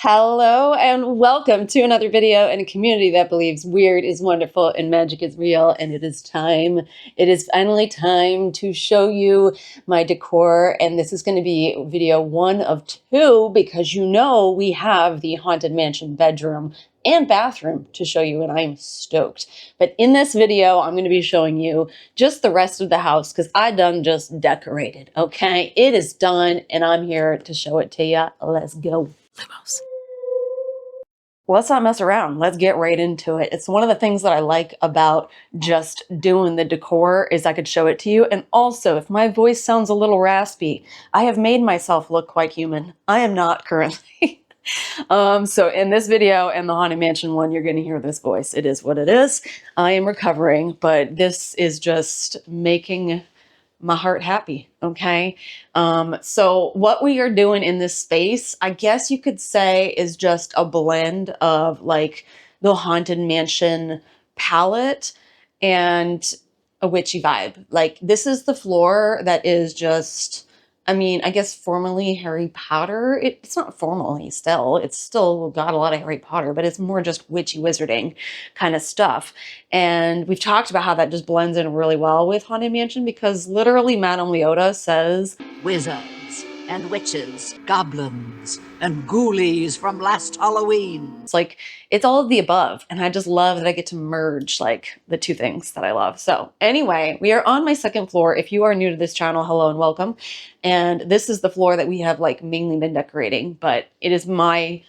Hello and welcome to another video in a community that believes weird is wonderful and magic is real. And it is finally time to show you my decor. And this is going to be video 1 of 2 because we have the Haunted Mansion bedroom and bathroom to show you, and I'm stoked. But in this video, I'm going to be showing you just the rest of the house because I done just decorated, okay? It is done, and I'm here to show it to you. Let's go. Limos. Let's not mess around. Let's get right into it. It's one of the things that I like about just doing the decor is I could show it to you. And also, if my voice sounds a little raspy, I have made myself look quite human. I am not currently. So in this video and the Haunted Mansion one, you're going to hear this voice. It is what it is. I am recovering, but this is just making my heart happy. Okay. So what we are doing in this space, I guess you could say, is just a blend of like the Haunted Mansion palette and a witchy vibe. Like this is the floor that is just, I guess formerly Harry Potter. It's not formally still. It's still got a lot of Harry Potter, but it's more just witchy wizarding kind of stuff. And we've talked about how that just blends in really well with Haunted Mansion because literally Madame Leota says, wizards and witches, goblins and ghoulies from last Halloween. It's like, it's all of the above. And I just love that I get to merge like the two things that I love. So anyway, we are on my second floor. If you are new to this channel, hello and welcome. And this is the floor that we have like mainly been decorating, but it is my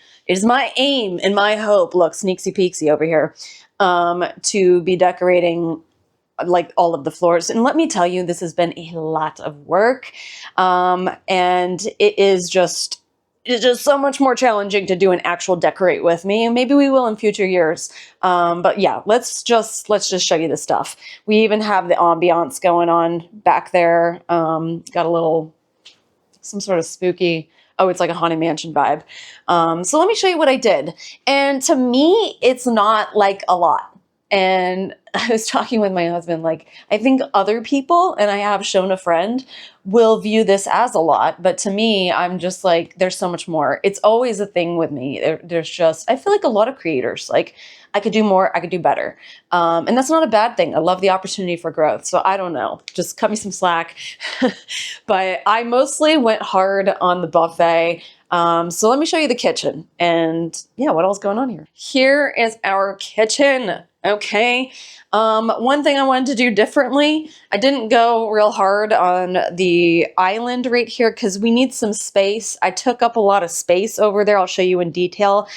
aim and my hope, look, sneaksy peeksy over here, to be decorating like all of the floors. And let me tell you, this has been a lot of work. And it's just so much more challenging to do an actual decorate with me. And maybe we will in future years. But yeah, let's just show you the stuff. We even have the ambiance going on back there. Got a little, some sort of spooky, oh, it's like a Haunted Mansion vibe. So let me show you what I did. And to me, it's not like a lot. And I was talking with my husband, like, I think other people, and I have shown a friend, will view this as a lot. But to me, I'm just like, there's so much more. It's always a thing with me. There's just, I feel like a lot of creators, like, I could do more, I could do better. And that's not a bad thing. I love the opportunity for growth. So I don't know, just cut me some slack. But I mostly went hard on the buffet. So let me show you the kitchen and yeah, what else is going on here. Here is our kitchen. Okay. One thing I wanted to do differently, I didn't go real hard on the island right here because we need some space. I took up a lot of space over there. I'll show you in detail.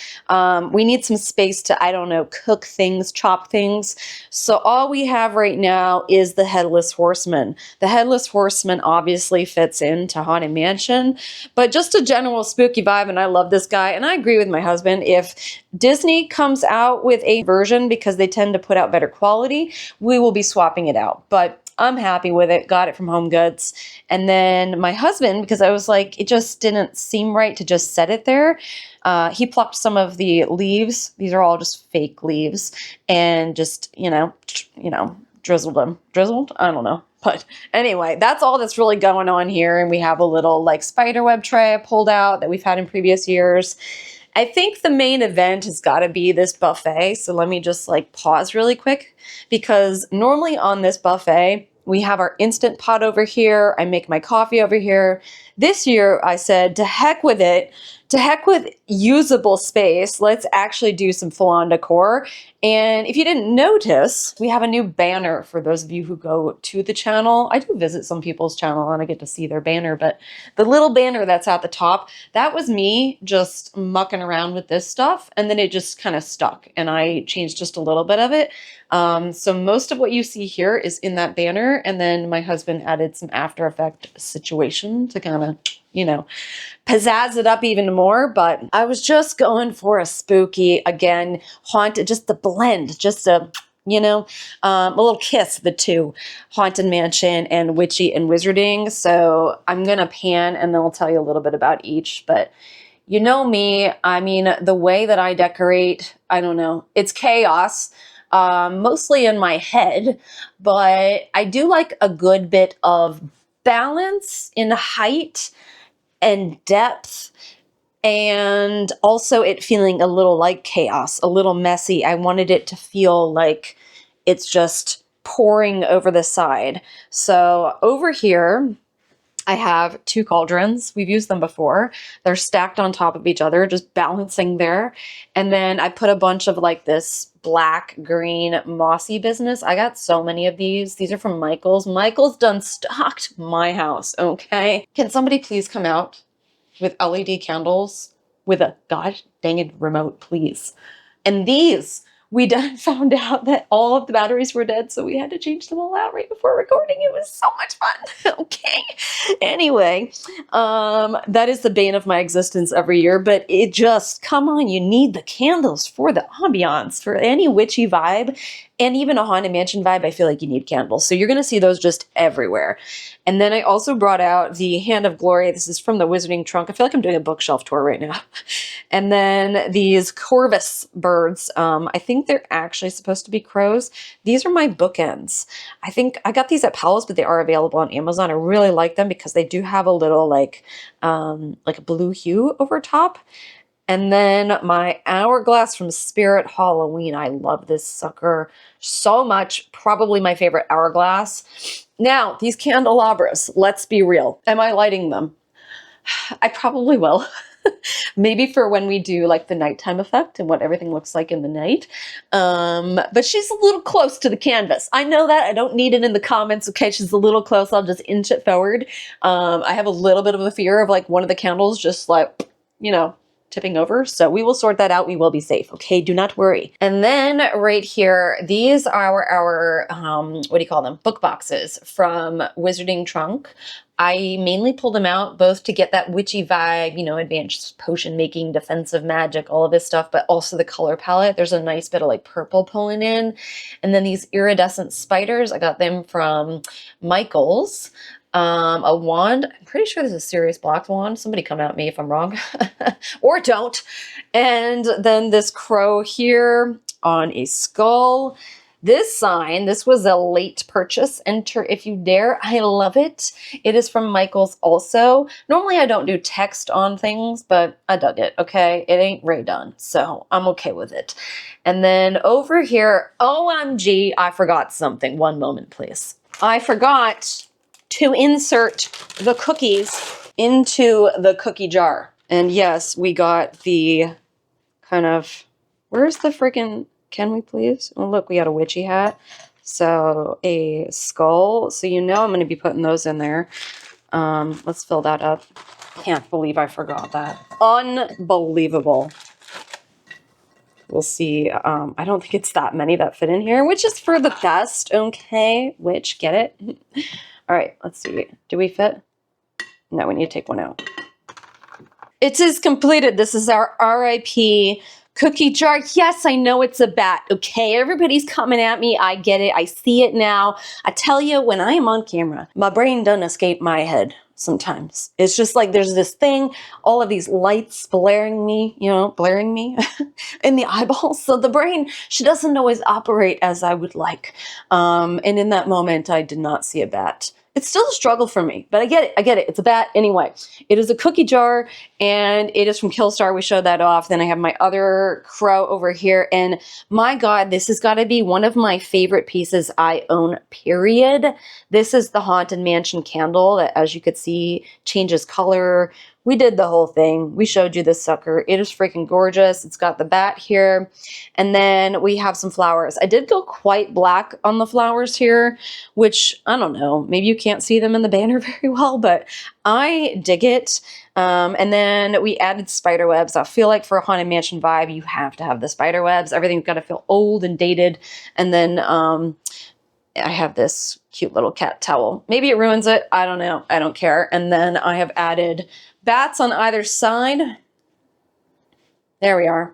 We need some space to, I don't know, cook things, chop things. So all we have right now is the Headless Horseman. The Headless Horseman obviously fits into Haunted Mansion, but just a general spooky vibe. And I love this guy. And I agree with my husband. If Disney comes out with a version because they tend to put out better quality, we will be swapping it out. But I'm happy with it. Got it from Home Goods. And then my husband, because I was like, it just didn't seem right to just set it there. He plucked some of the leaves. These are all just fake leaves and just, drizzled them. Drizzled? I don't know. But anyway, that's all that's really going on here. And we have a little like spiderweb tray I pulled out that we've had in previous years. I think the main event has got to be this buffet. So let me just like pause really quick because normally on this buffet, we have our Instant Pot over here. I make my coffee over here. This year I said, to heck with it. To heck with usable space. Let's actually do some full-on decor. And if you didn't notice, we have a new banner for those of you who go to the channel. I do visit some people's channel and I get to see their banner, but the little banner that's at the top, that was me just mucking around with this stuff. And then it just kind of stuck and I changed just a little bit of it. So most of what you see here is in that banner. And then my husband added some After Effect situation to kind of, pizzazz it up even more. But I was just going for a spooky, again, haunted, just the blend, just a little kiss of the two, Haunted Mansion and witchy and wizarding. So I'm going to pan and then I'll tell you a little bit about each. But you know me, the way that I decorate, I don't know, it's chaos. Mostly in my head, but I do like a good bit of balance in height and depth and also it feeling a little like chaos, a little messy. I wanted it to feel like it's just pouring over the side. So over here, I have 2 cauldrons. We've used them before. They're stacked on top of each other, just balancing there. And then I put a bunch of like this black, green, mossy business. I got so many of these. These are from Michael's. Michael's done stocked my house, okay? Can somebody please come out with LED candles with a god dang it remote, please? And these, we done found out that all of the batteries were dead, so we had to change them all out right before recording. It was so much fun. Okay. Anyway, that is the bane of my existence every year, but it just, come on, you need the candles for the ambiance, for any witchy vibe, and even a Haunted Mansion vibe. I feel like you need candles. So you're going to see those just everywhere. And then I also brought out the Hand of Glory. This is from the Wizarding Trunk. I feel like I'm doing a bookshelf tour right now. And then these Corvus birds. I think they're actually supposed to be crows. These are my bookends. I think I got these at Powell's, but they are available on Amazon. I really like them because they do have a little like a blue hue over top. And then my hourglass from Spirit Halloween. I love this sucker so much. Probably my favorite hourglass. Now, these candelabras, let's be real. Am I lighting them? I probably will. Maybe for when we do like the nighttime effect and what everything looks like in the night. But she's a little close to the canvas. I know that. I don't need it in the comments. Okay, she's a little close. I'll just inch it forward. I have a little bit of a fear of like one of the candles just like, you know, tipping over. So we will sort that out. We will be safe. Okay, do not worry. And then right here, these are our, what do you call them? Book boxes from Wizarding Trunk. I mainly pulled them out both to get that witchy vibe, you know, advanced potion making, defensive magic, all of this stuff, but also the color palette. There's a nice bit of like purple pulling in. And then these iridescent spiders, I got them from Michael's. A wand. I'm pretty sure this is a Sirius Black wand. Somebody come at me if I'm wrong. Or don't. And then this crow here on a skull. This sign, this was a late purchase. Enter if you dare. I love it. It is from Michael's also. Normally I don't do text on things, but I dug it, okay? It ain't Ray done, so I'm okay with it. And then over here, OMG, I forgot something. One moment, please. I forgot to insert the cookies into the cookie jar. And yes, we got the kind of, where's the freaking, can we please? Oh, look, we got a witchy hat. So a skull. So you know I'm going to be putting those in there. Let's fill that up. Can't believe I forgot that. Unbelievable. We'll see. I don't think it's that many that fit in here, which is for the best. Okay, which, get it? All right, let's see. Do we fit? No, we need to take one out. It is completed. This is our RIP cookie jar. Yes, I know it's a bat. Okay, everybody's coming at me. I get it. I see it now. I tell you, when I am on camera, my brain doesn't escape my head sometimes. It's just like there's this thing, all of these lights blaring me, you know, blaring me in the eyeballs. So the brain, she doesn't always operate as I would like. And in that moment, I did not see a bat. It's still a struggle for me, but I get it. I get it. It's a bat. Anyway, it is a cookie jar and it is from Killstar. We showed that off. Then I have my other crow over here. And my God, this has got to be one of my favorite pieces I own, period. This is the Haunted Mansion candle that, as you could see, changes color. We did the whole thing. We showed you this sucker. It is freaking gorgeous. It's got the bat here. And then we have some flowers. I did go quite black on the flowers here, which, I don't know, maybe you can't see them in the banner very well, but I dig it. And then we added spider webs. I feel like for a Haunted Mansion vibe, you have to have the spider webs. Everything's got to feel old and dated. And then I have this cute little cat towel. Maybe it ruins it. I don't know. I don't care. And then I have added bats on either side. There we are.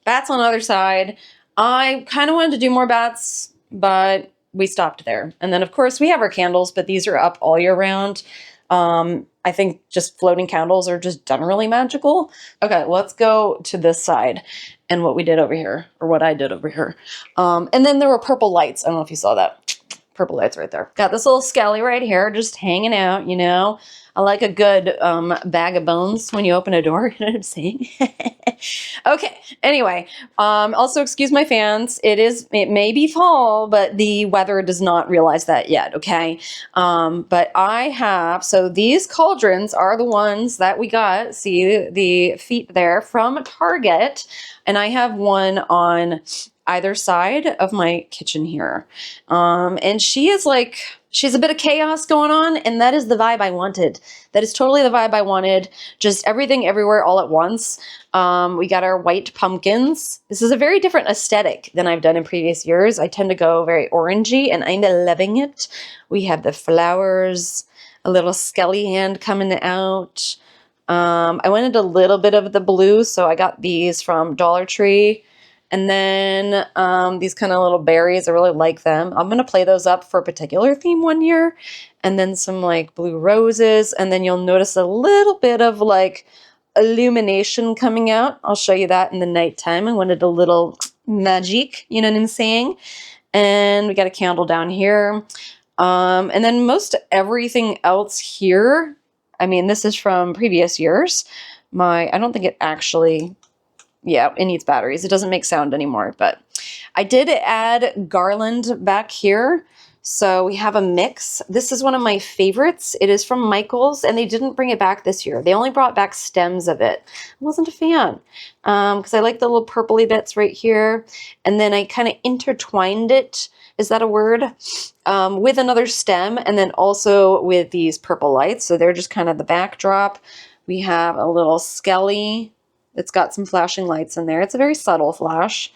Bats on either side. I kind of wanted to do more bats, but we stopped there. And then, of course, we have our candles, but these are up all year round. I think just floating candles are just generally magical. Okay, let's go to this side and what we did over here, or what I did over here. And then there were purple lights. I don't know if you saw that. purple lights right there. Got this little skelly right here, just hanging out, you know. I like a good bag of bones when you open a door. You know what I'm saying? Okay. Anyway, also excuse my fans. It may be fall, but the weather does not realize that yet. Okay. But I have, so these cauldrons are the ones that we got. See the feet there from Target. And I have one on either side of my kitchen here. And she's a bit of chaos going on, and that is the vibe I wanted. That is totally the vibe I wanted. Just everything everywhere all at once. We got our white pumpkins. This is a very different aesthetic than I've done in previous years. I tend to go very orangey, and I'm loving it. We have the flowers, a little skelly hand coming out. I wanted a little bit of the blue, so I got these from Dollar Tree. And then these kind of little berries, I really like them. I'm going to play those up for a particular theme one year. And then some like blue roses. And then you'll notice a little bit of like illumination coming out. I'll show you that in the nighttime. I wanted a little magic, you know what I'm saying? And we got a candle down here. And then most everything else here, I mean, this is from previous years. I don't think it actually... Yeah, it needs batteries. It doesn't make sound anymore, but I did add garland back here. So we have a mix. This is one of my favorites. It is from Michael's, and they didn't bring it back this year. They only brought back stems of it. I wasn't a fan because I like the little purpley bits right here. And then I kind of intertwined it, is that a word, with another stem, and then also with these purple lights. So they're just kind of the backdrop. We have a little skelly. It's got some flashing lights in there. It's a very subtle flash.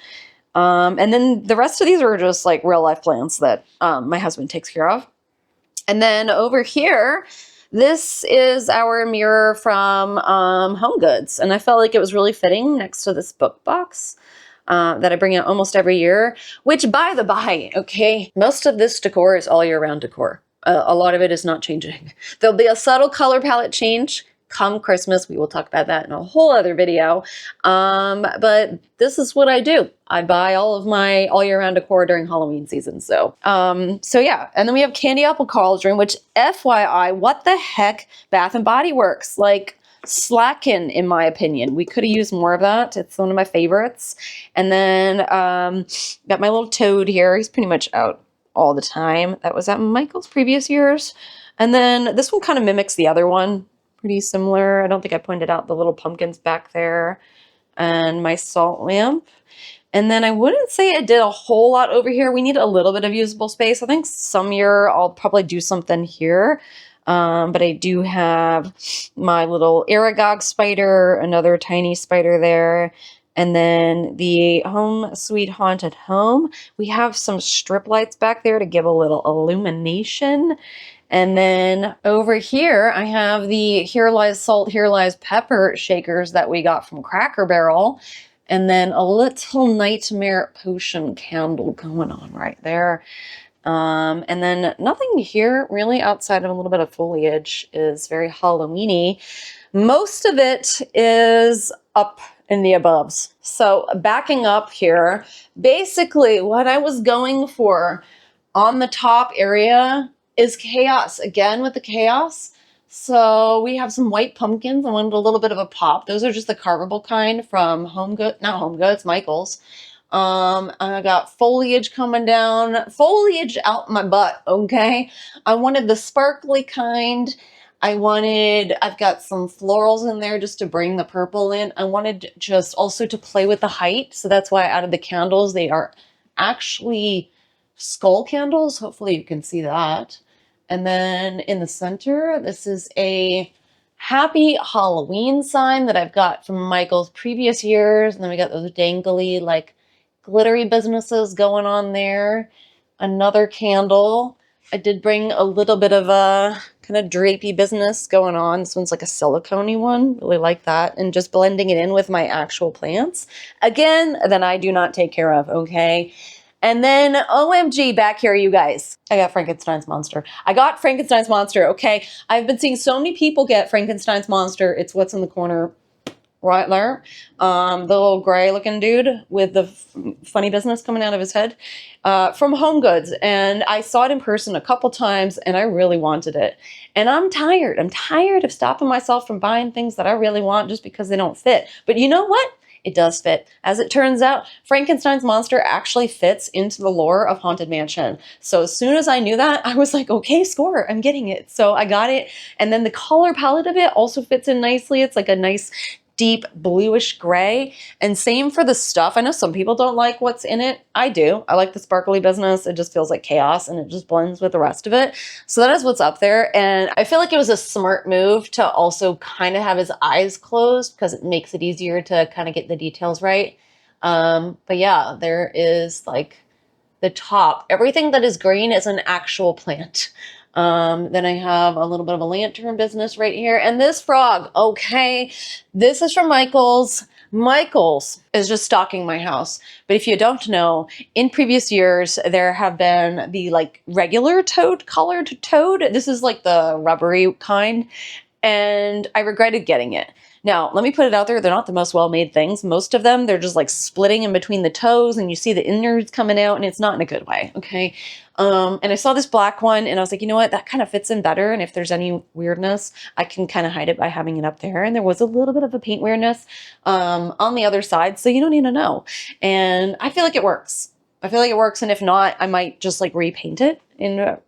And then the rest of these are just like real life plants that my husband takes care of. And then over here, this is our mirror from Home Goods. And I felt like it was really fitting next to this book box that I bring out almost every year. Which, by the by, okay, most of this decor is all year round decor. A lot of it is not changing. There'll be a subtle color palette change come Christmas. We will talk about that in a whole other video. But this is what I do. I buy all of my all year round decor during Halloween season. So yeah. And then we have Candy Apple Cauldron, which FYI, what the heck, Bath and Body Works, like slacking in my opinion. We could have used more of that. It's one of my favorites. And then got my little toad here. He's pretty much out all the time. That was at Michael's previous years. And then this one kind of mimics the other one. Pretty similar. I don't think I pointed out the little pumpkins back there and my salt lamp. And then I wouldn't say I did a whole lot over here. We need a little bit of usable space. I think some year I'll probably do something here. But I do have my little Aragog spider, another tiny spider there. And then the Home Sweet Haunted Home. We have some strip lights back there to give a little illumination. And then over here, I have the Here Lies Salt, Here Lies Pepper shakers that we got from Cracker Barrel. And then a little Nightmare Potion candle going on right there. And then nothing here really outside of a little bit of foliage is very Halloween-y. Most of it is up in the aboves. So backing up here, basically what I was going for on the top area is chaos. Again with the chaos. So we have some white pumpkins. I wanted a little bit of a pop. Those are just the carvable kind from not Home Goods, Michael's. I got foliage coming down. Foliage out my butt, okay? I wanted the sparkly kind. I've got some florals in there just to bring the purple in. I wanted just also to play with the height. So that's why I added the candles. They are actually skull candles. Hopefully you can see that. And then in the center, this is a Happy Halloween sign that I've got from Michael's previous years. And then we got those dangly, like glittery businesses going on there. Another candle. I did bring a little bit of a kind of drapey business going on. This one's like a silicone-y one. Really like that. And just blending it in with my actual plants. Again, that I do not take care of, okay? And then, OMG, back here, you guys. I got Frankenstein's monster. I got Frankenstein's monster, okay? I've been seeing so many people get Frankenstein's monster. It's what's in the corner right there. The little gray looking dude with the funny business coming out of his head, from Home Goods. And I saw it in person a couple times and I really wanted it. And I'm tired. I'm tired of stopping myself from buying things that I really want just because they don't fit. But you know what? It does fit. As it turns out, Frankenstein's monster actually fits into the lore of Haunted Mansion. So as soon as I knew that, I was like, okay, score, I'm getting it. So I got it. And then the color palette of it also fits in nicely. It's like a nice deep bluish gray. And same for the stuff. I know some people don't like what's in it. I do. I like the sparkly business. It just feels like chaos and it just blends with the rest of it. So that is what's up there. And I feel like it was a smart move to also kind of have his eyes closed because it makes it easier to kind of get the details right. But yeah, there is like the top. Everything that is green is an actual plant. Then I have a little bit of a lantern business right here. And this frog, okay, this is from Michael's. Michael's is just stocking my house. But if you don't know, in previous years, there have been the like regular toad, colored toad. This is like the rubbery kind. And I regretted getting it. Now, let me put it out there. They're not the most well-made things. Most of them, they're just like splitting in between the toes and you see the innards coming out and it's not in a good way, okay? And I saw this black one and I was like, you know what? That kind of fits in better. And if there's any weirdness, I can kind of hide it by having it up there. And there was a little bit of a paint weirdness on the other side, so you don't need to know. And I feel like it works. I feel like it works. And if not, I might just like repaint it in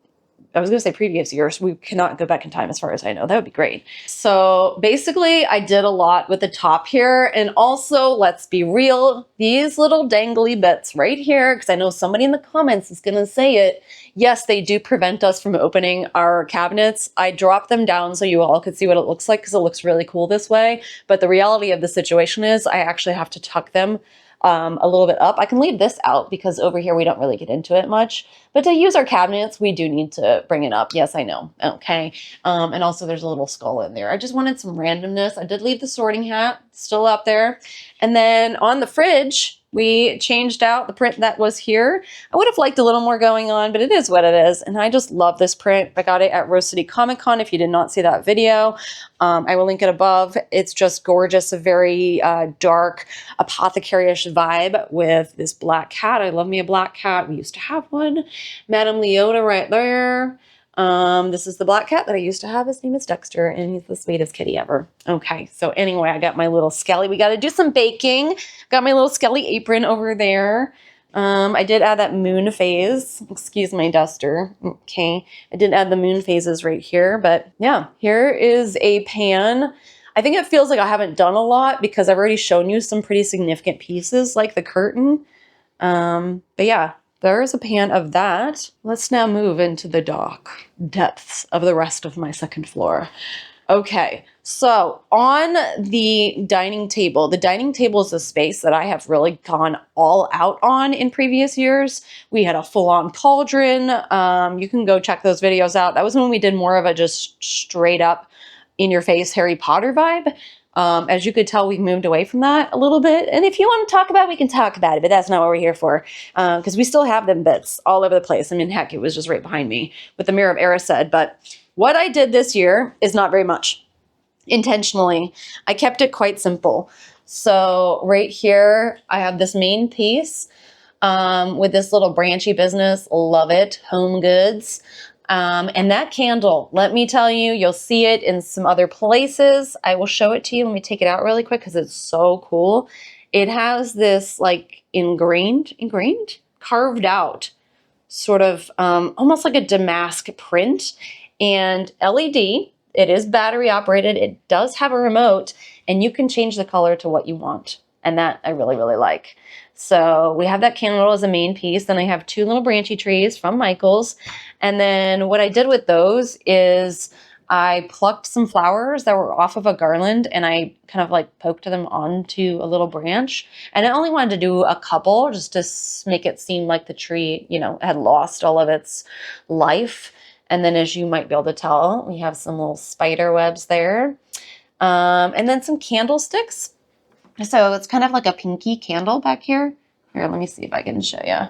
I was going to say previous years. We cannot go back in time as far as I know. That would be great. So basically I did a lot with the top here. And also, let's be real, these little dangly bits right here, because I know somebody in the comments is going to say it. Yes, they do prevent us from opening our cabinets. I dropped them down so you all could see what it looks like because it looks really cool this way. But the reality of the situation is I actually have to tuck them a little bit up. I can leave this out because over here we don't really get into it much. But to use our cabinets, we do need to bring it up. Yes, I know. Okay. And also there's a little skull in there. I just wanted some randomness. I did leave the sorting hat still up there. And then on the fridge, we changed out the print that was here. I would have liked a little more going on, but it is what it is. And I just love this print. I got it at Rose City Comic Con. If you did not see that video, I will link it above. It's just gorgeous, a very dark apothecary-ish vibe with this black cat. I love me a black cat. We used to have one. Madame Leota right there. This is the black cat that I used to have. His name is Dexter, and he's the sweetest kitty ever. Okay, so anyway, I got my little Skelly. We got to do some baking. Got my little Skelly apron over there. I did add that moon phase. Excuse my duster. Okay, I did add the moon phases right here, but yeah, here is a pan. I think it feels like I haven't done a lot because I've already shown you some pretty significant pieces like the curtain. But yeah. There is a pan of that. Let's now move into the dark depths of the rest of my second floor. Okay, so on the dining table is a space that I have really gone all out on in previous years. We had a full-on cauldron. You can go check those videos out. That was when we did more of a just straight up in-your-face Harry Potter vibe. As you could tell, we've moved away from that a little bit. And if you want to talk about it, we can talk about it, but that's not what we're here for. Because we still have them bits all over the place. I mean, heck, it was just right behind me with the Mirror of Erised. But what I did this year is not very much. Intentionally, I kept it quite simple. So right here, I have this main piece with this little branchy business. Love it. Home Goods. And that candle, let me tell you, you'll see it in some other places. I will show it to you. Let me take it out really quick because it's so cool. It has this like ingrained, carved out sort of almost like a damask print and LED. It is battery operated. It does have a remote and you can change the color to what you want. And that I really, really like. So we have that candle as a main piece. Then I have two little branchy trees from Michael's. And then what I did with those is I plucked some flowers that were off of a garland and I kind of like poked them onto a little branch. And I only wanted to do a couple just to make it seem like the tree, you know, had lost all of its life. And then as you might be able to tell, we have some little spider webs there. And then some candlesticks. So it's kind of like a pinky candle back here. Here, let me see if I can show you.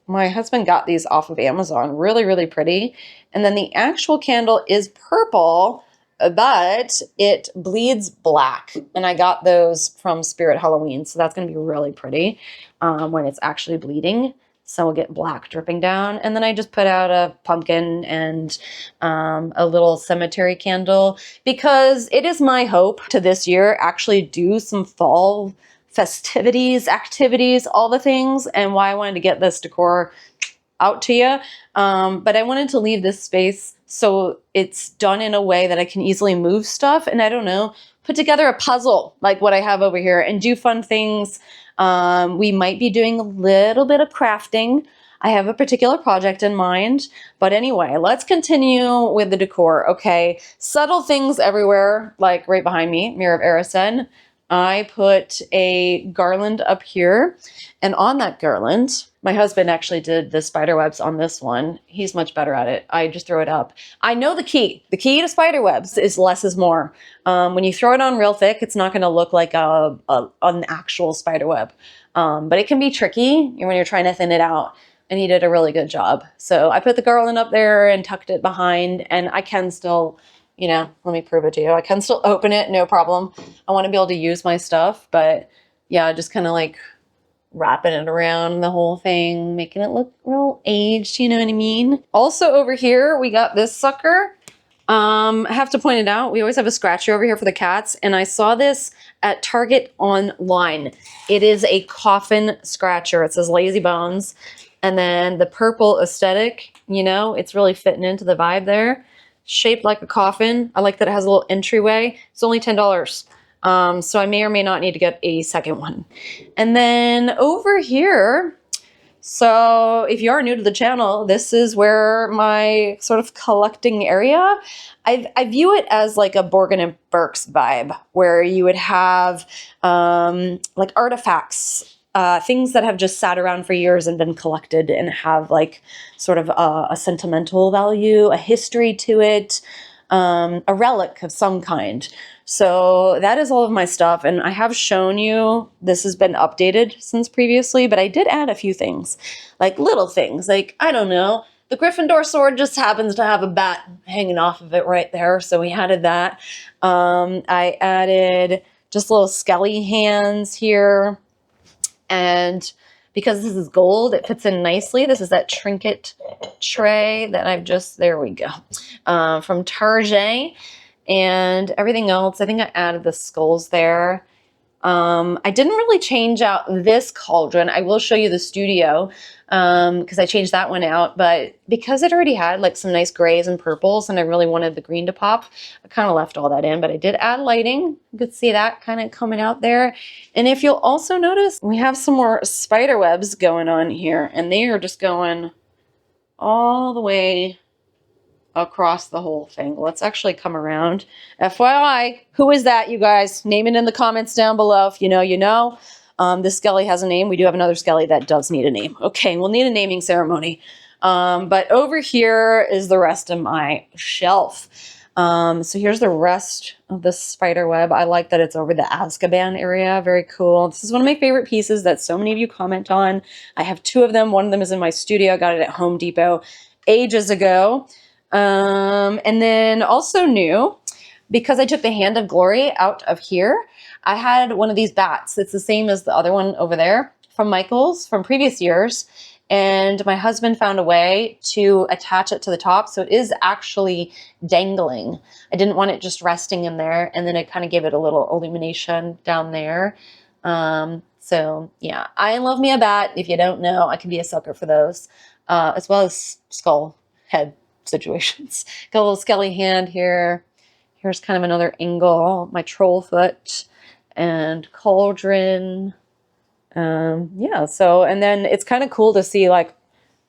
My husband got these off of Amazon. Really, really pretty. And then the actual candle is purple. but it bleeds black. And I got those from Spirit Halloween. So that's going to be really pretty when it's actually bleeding. So we'll get black dripping down. And then I just put out a pumpkin and a little cemetery candle, because it is my hope to this year actually do some fall festivities, activities, all the things, and why I wanted to get this decor out to you. But I wanted to leave this space so it's done in a way that I can easily move stuff and, I don't know, put together a puzzle like what I have over here and do fun things. We might be doing a little bit of crafting. I have a particular project in mind, but anyway, let's continue with the decor. Okay, subtle things everywhere, like right behind me, Mirror of Erised. I put a garland up here, and on that garland, my husband actually did the spider webs on this one. He's much better at it. I just throw it up. I know the key. The key to spider webs is less is more. When you throw it on real thick, it's not going to look like an actual spider web. But it can be tricky when you're trying to thin it out. And he did a really good job. So I put the garland up there and tucked it behind, and I can still, you know, let me prove it to you. I can still open it, no problem. I want to be able to use my stuff, but yeah, just kind of like wrapping it around the whole thing, making it look real aged, you know what I mean? Also over here, we got this sucker. I have to point it out. We always have a scratcher over here for the cats, and I saw this at Target online. It is a coffin scratcher. It says Lazy Bones. And then the purple aesthetic, you know, it's really fitting into the vibe there. Shaped like a coffin. I like that it has a little entryway. It's only $10. So I may or may not need to get a second one. And then over here, so if you are new to the channel, this is where my sort of collecting area. I view it as like a Borgin and Burke's vibe, where you would have like artifacts, things that have just sat around for years and been collected and have like sort of a sentimental value, a history to it, a relic of some kind. So that is all of my stuff. And I have shown you, this has been updated since previously, but I did add a few things, like little things, like, I don't know, the Gryffindor sword just happens to have a bat hanging off of it right there. So we added that. I added just little skelly hands here. And because this is gold, it fits in nicely. This is that trinket tray that I've just, there we go, from Target. And everything else, I think I added the skulls there. I didn't really change out this cauldron. I will show you the studio because I changed that one out. But because it already had like some nice grays and purples and I really wanted the green to pop, I kind of left all that in. But I did add lighting. You could see that kind of coming out there. And if you'll also notice, we have some more spider webs going on here. And they are just going all the way across the whole thing. Let's actually come around. FYI, who is that, you guys? Name it in the comments down below. If you know, you know. This skelly has a name. We do have another skelly that does need a name. Okay, we'll need a naming ceremony. But over here is the rest of my shelf. So here's the rest of the spider web. I like that it's over the Azkaban area. Very cool. This is one of my favorite pieces that so many of you comment on. I have two of them. One of them is in my studio. I got it at Home Depot ages ago. And then also new, because I took the Hand of Glory out of here, I had one of these bats. It's the same as the other one over there from Michael's from previous years. And my husband found a way to attach it to the top. So it is actually dangling. I didn't want it just resting in there. And then I kind of gave it a little illumination down there. So yeah, I love me a bat. If you don't know, I can be a sucker for those, as well as skull head situations. Got a little skelly hand here. Here's kind of another angle, my troll foot and cauldron. Yeah, so, and then it's kind of cool to see like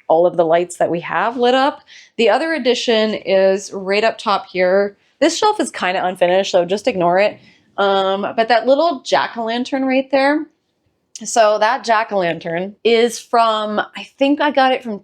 all of the lights that we have lit up. The other addition is right up top here. This shelf is kind of unfinished, so just ignore it. But that little jack-o'-lantern right there. So that jack-o'-lantern is from, I think I got it from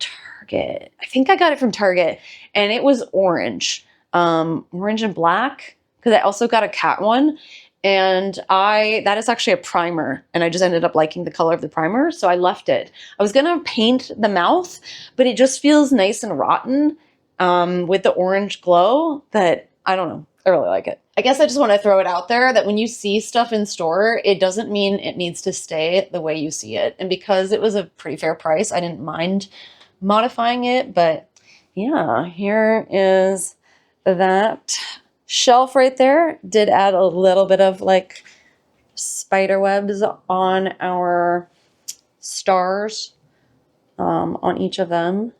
Target. And it was orange, orange and black, because I also got a cat one. And that is actually a primer, and I just ended up liking the color of the primer, so I left it. I was gonna paint the mouth, but it just feels nice and rotten with the orange glow that I don't know. I really like it. I guess I just want to throw it out there that when you see stuff in store, it doesn't mean it needs to stay the way you see it. And because it was a pretty fair price, I didn't mind modifying it. But yeah, here is that shelf right there. Did add a little bit of like spider webs on our stars on each of them.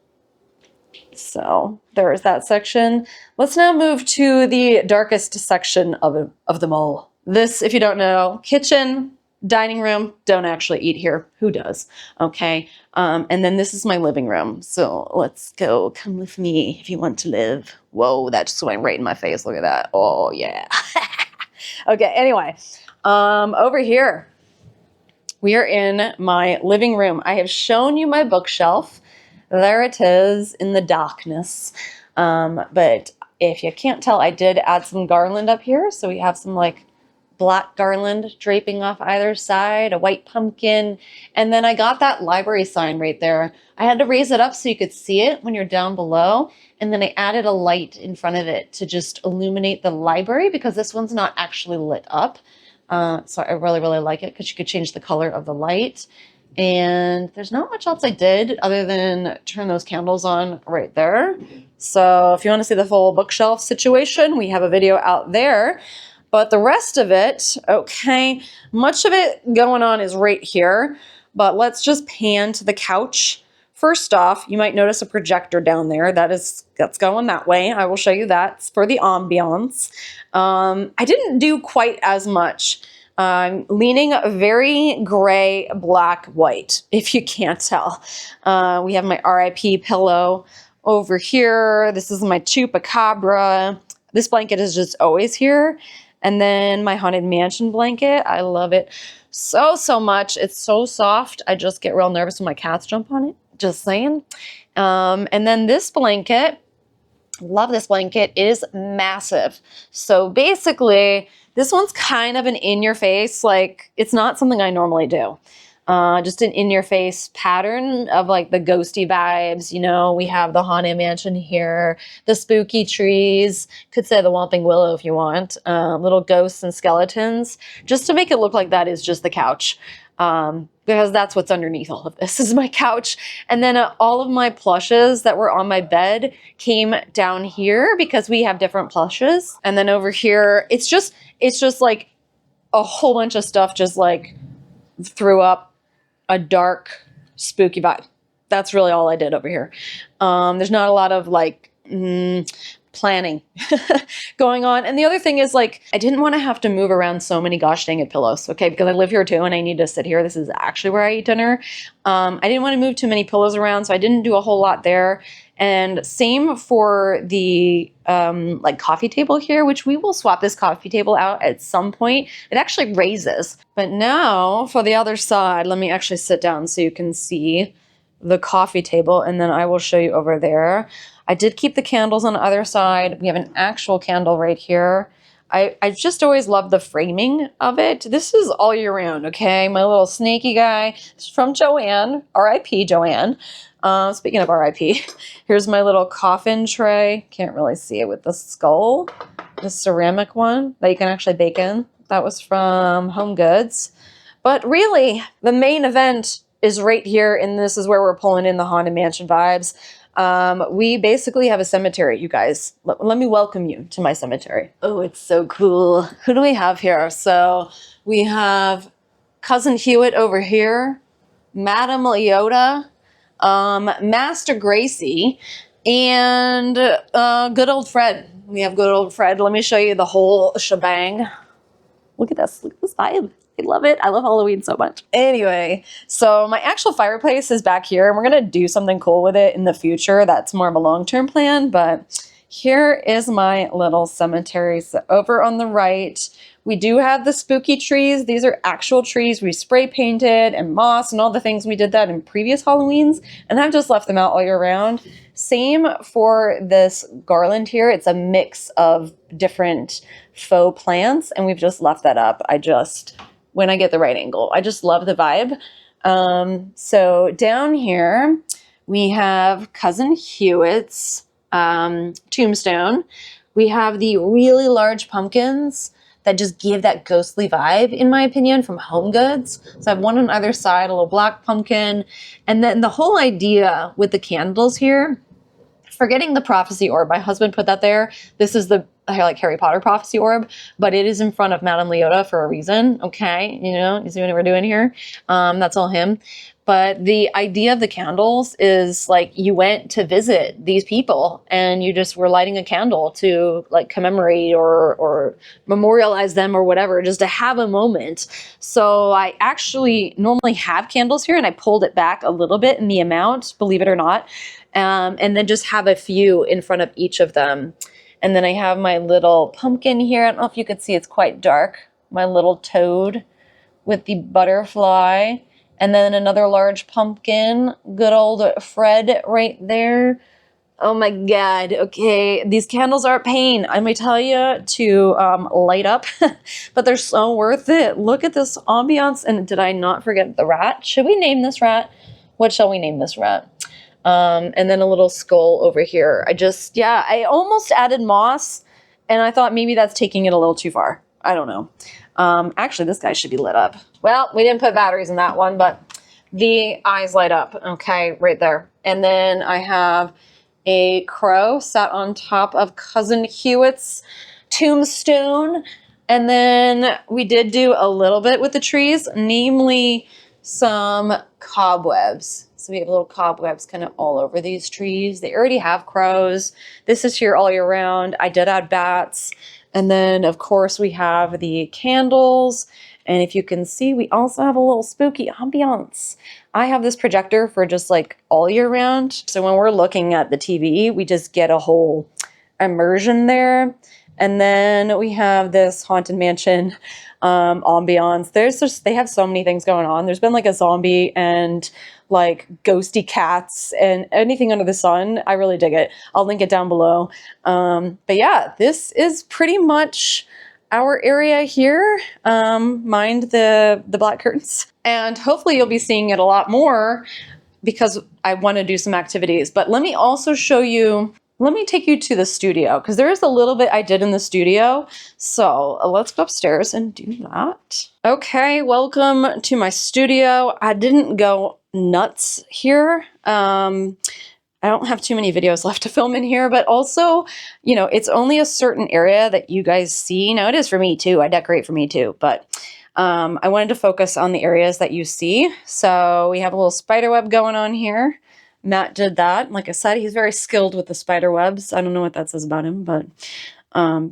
So there's that section. Let's now move to the darkest section of them all. This, if you don't know, kitchen, dining room, don't actually eat here. Who does? Okay. And then this is my living room. So let's go. Come with me if you want to live. Whoa, that just went right in my face. Look at that. Oh, yeah. Okay, anyway. Over here, we are in my living room. I have shown you my bookshelf. There it is in the darkness. But if you can't tell, I did add some garland up here. So we have some like black garland draping off either side, a white pumpkin. And then I got that library sign right there. I had to raise it up so you could see it when you're down below. And then I added a light in front of it to just illuminate the library because this one's not actually lit up. So I really, really like it because you could change the color of the light. And there's not much else I did other than turn those candles on right there. So if you want to see the full bookshelf situation, we have a video out there. But the rest of it, okay, much of it going on is right here. But let's just pan to the couch. First off, you might notice a projector down there. That's going that way. I will show you that. It's for the ambiance. I didn't do quite as much. Leaning very gray, black, white, if you can't tell. We have my RIP pillow over here. This is my chupacabra. This blanket is just always here. And then my Haunted Mansion blanket. I love it so, so much. It's so soft. I just get real nervous when my cats jump on it. Just saying. And then this blanket, love this blanket. It is massive. So basically, this one's kind of an in-your-face, like, it's not something I normally do. Just an in-your-face pattern of, like, the ghosty vibes. You know, we have the Haunted Mansion here, the spooky trees, could say the Whomping Willow if you want, little ghosts and skeletons. Just to make it look like that is just the couch. Because that's what's underneath all of this is my couch. And then all of my plushes that were on my bed came down here because we have different plushes. And then over here, it's just like a whole bunch of stuff just like threw up a dark, spooky vibe. That's really all I did over here. There's not a lot of like planning going on. And the other thing is like, I didn't want to have to move around so many gosh dang it pillows, okay? Because I live here too and I need to sit here. This is actually where I eat dinner. I didn't want to move too many pillows around, so I didn't do a whole lot there. And same for the like coffee table here, which we will swap this coffee table out at some point. It actually raises. But now for the other side, let me actually sit down so you can see the coffee table, and then I will show you over there. I did keep the candles on the other side. We have an actual candle right here. I just always love the framing of it. This is all year round, okay? My little snaky guy. This is from Joanne, R.I.P. Joanne. Speaking of R.I.P., here's my little coffin tray. Can't really see it with the skull. The ceramic one that you can actually bake in. That was from Home Goods. But really, the main event is right here, and this is where we're pulling in the Haunted Mansion vibes. We basically have a cemetery, you guys. Let me welcome you to my cemetery. Oh, it's so cool. Who do we have here? So we have Cousin Hewitt over here, Madame Leota, Master Gracie, and good old Fred. We have good old Fred. Let me show you the whole shebang. Look at this. Look at this vibe. I love it. I love Halloween so much. Anyway, so my actual fireplace is back here, and we're going to do something cool with it in the future. That's more of a long-term plan, but here is my little cemetery. So over on the right, we do have the spooky trees. These are actual trees we spray painted and moss and all the things we did that in previous Halloweens, and I've just left them out all year round. Same for this garland here. It's a mix of different faux plants, and we've just left that up. When I get the right angle. I just love the vibe. So down here, we have Cousin Hewitt's tombstone. We have the really large pumpkins that just give that ghostly vibe, in my opinion, from Home Goods. So I have one on either side, a little black pumpkin. And then the whole idea with the candles here, forgetting the prophecy orb. My husband put that there. This is the like Harry Potter prophecy orb, but it is in front of Madame Leota for a reason. Okay, you see what we're doing here? That's all him. But the idea of the candles is like you went to visit these people and you just were lighting a candle to like commemorate or memorialize them or whatever, just to have a moment. So I actually normally have candles here and I pulled it back a little bit in the amount, believe it or not. And then just have a few in front of each of them. And then I have my little pumpkin here. I don't know if you can see, it's quite dark. My little toad with the butterfly. And then another large pumpkin. Good old Fred right there. Oh my God. Okay, these candles are a pain, I may tell you, to light up, but they're so worth it. Look at this ambiance. And did I not forget the rat? Should we name this rat? What shall we name this rat? And then a little skull over here. I almost added moss, and I thought maybe that's taking it a little too far. I don't know. Actually, this guy should be lit up. Well, we didn't put batteries in that one, but the eyes light up. Okay, right there. And then I have a crow sat on top of Cousin Hewitt's tombstone. And then we did do a little bit with the trees, namely some cobwebs. So we have little cobwebs kind of all over these trees. They already have crows. This is here all year round. I did add bats. And then, of course, we have the candles. And if you can see, we also have a little spooky ambiance. I have this projector for just like all year round. So when we're looking at the TV, we just get a whole immersion there. And then we have this Haunted Mansion ambiance. They have so many things going on. There's been like a zombie and like ghosty cats and anything under the sun. I really dig it. I'll link it down below. But yeah, this is pretty much our area here. Mind the black curtains. And hopefully you'll be seeing it a lot more because I want to do some activities. But let me also show you, let me take you to the studio because there is a little bit I did in the studio. So let's go upstairs and do that. Okay, welcome to my studio. I didn't go nuts here. I don't have too many videos left to film in here, but also, it's only a certain area that you guys see. Now, it is for me too. I decorate for me too, but I wanted to focus on the areas that you see. So we have a little spider web going on here. Matt did that. Like I said, he's very skilled with the spider webs. I don't know what that says about him, but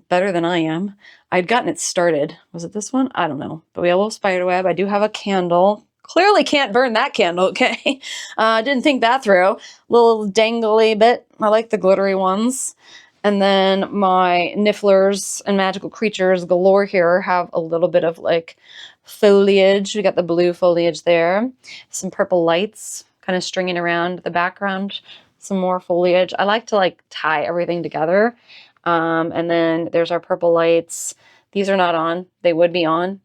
better than I am. I'd gotten it started. Was it this one? I don't know. But we have a little spider web. I do have a candle. Clearly can't burn that candle, okay? Didn't think that through. Little dangly bit. I like the glittery ones. And then my nifflers and magical creatures galore here have a little bit of like foliage. We got the blue foliage there. Some purple lights kind of stringing around the background. Some more foliage. I like to like tie everything together. And then there's our purple lights. These are not on. They would be on.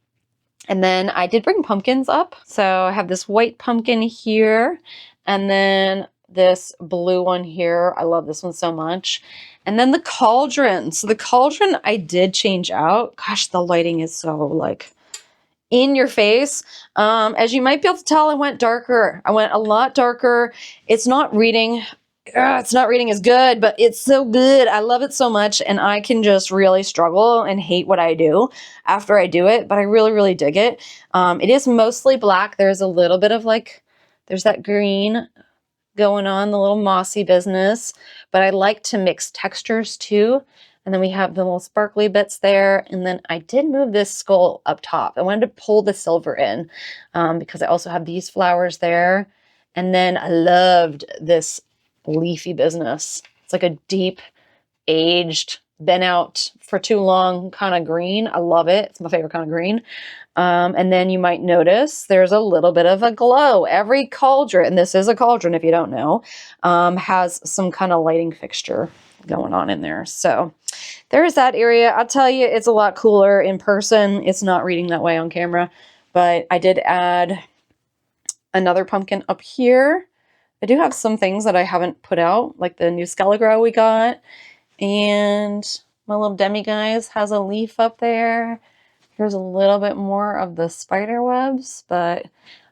And then I did bring pumpkins up. So I have this white pumpkin here and then this blue one here. I love this one so much. And then the cauldron. So the cauldron I did change out. Gosh, the lighting is so like in your face. As you might be able to tell, I went darker. I went a lot darker. It's not reading. It's not reading as good, but it's so good. I love it so much, and I can just really struggle and hate what I do after I do it, but I really, really dig it. It is mostly black. There's a little bit of like, there's that green going on, the little mossy business, but I like to mix textures too. And then we have the little sparkly bits there. And then I did move this skull up top. I wanted to pull the silver in because I also have these flowers there. And then I loved this leafy business. It's like a deep, aged, been out for too long kind of green. I love it. It's my favorite kind of green. And then you might notice there's a little bit of a glow. Every cauldron, and this is a cauldron if you don't know, has some kind of lighting fixture going on in there. So there's that area. I'll tell you, it's a lot cooler in person. It's not reading that way on camera, but I did add another pumpkin up here. I do have some things that I haven't put out, like the new Skelligro we got. And My little demiguise has a leaf up there. Here's a little bit more of the spider webs, but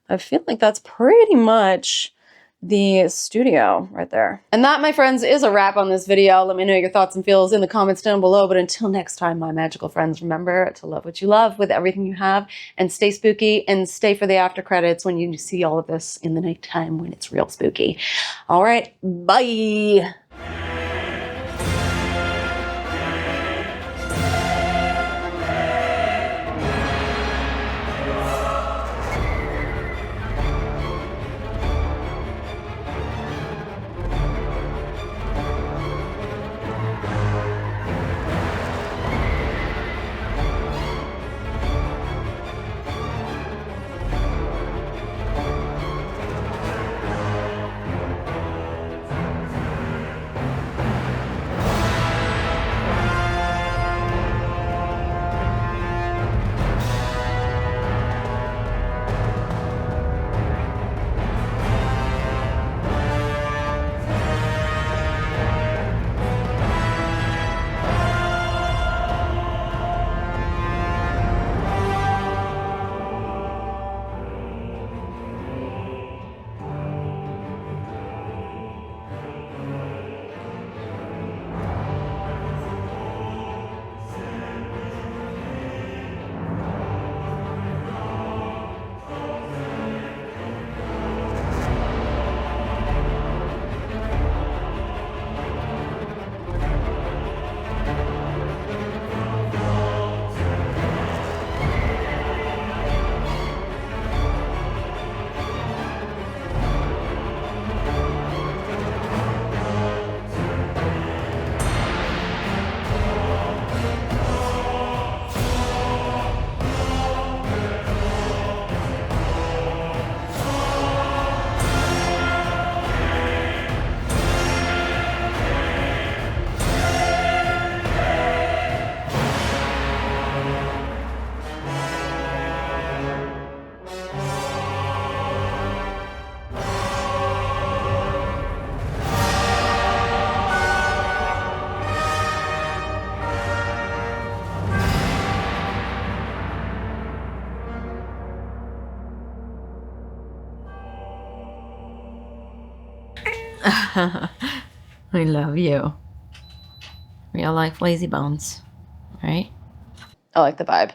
I feel like that's pretty much the studio right there. And that, my friends, is a wrap on this video. Let me know your thoughts and feels in the comments down below. But until next time, my magical friends, remember to love what you love with everything you have, and stay spooky, and stay for the after credits when you see all of this in the nighttime when it's real spooky. All right, bye. I love you. Real life lazy bones, right? I like the vibe.